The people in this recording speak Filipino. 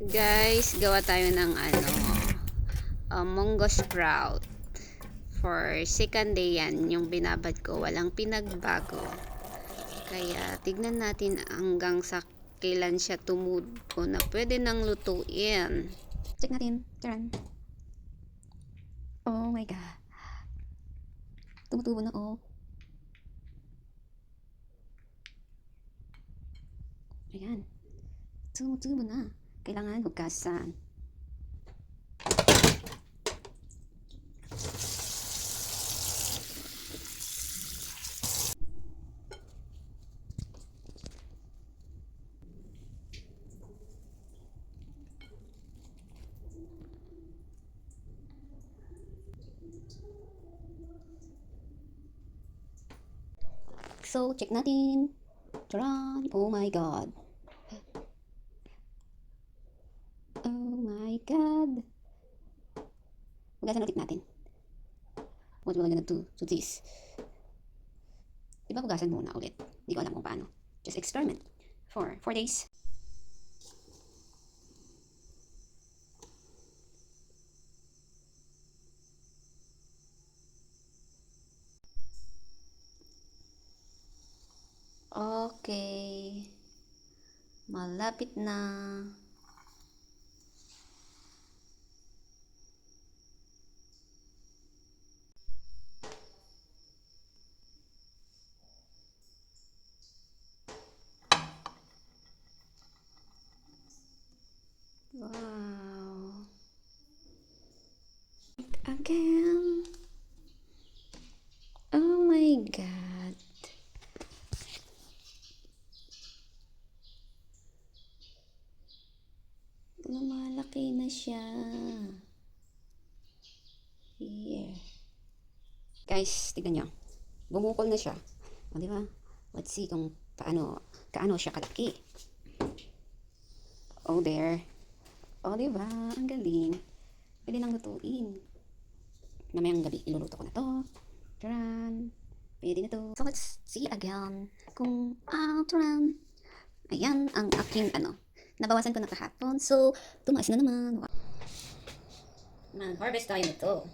Guys, gawa tayo ng munggo sprout. For second day yan, yung binabad ko, walang pinagbago. Kaya tignan natin hanggang sa kailan siya tumubo na pwede nang lutuin. Check natin. Charan. Oh my god. Tumutubo na oh. Ayan. Tumutubo na. Kailangan hugasan. So, check natin. Charan! Oh my god. Oh my god. Hugasan ulit natin. What we're gonna do to this? Diba hugasan muna ulit? Hindi ko alam kung paano. Just experiment. For 4 days. Okay. Malapit na. Wow. Again. Oh my god. Lumalaki na siya. Here. Guys, tignan nyo. Bumukol na siya. O, diba? Let's see kung kaano siya kalaki. Oh, there. O, diba? Ang galing. Pwede nang lutuin. Mamayang gabi, iluluto ko na to. Taran. Pwede na to. So, let's see again kung, taran. Ayan ang aking, nabawasan ko na kahapon. So, tumaas na naman. Mag-harvest tayo nito.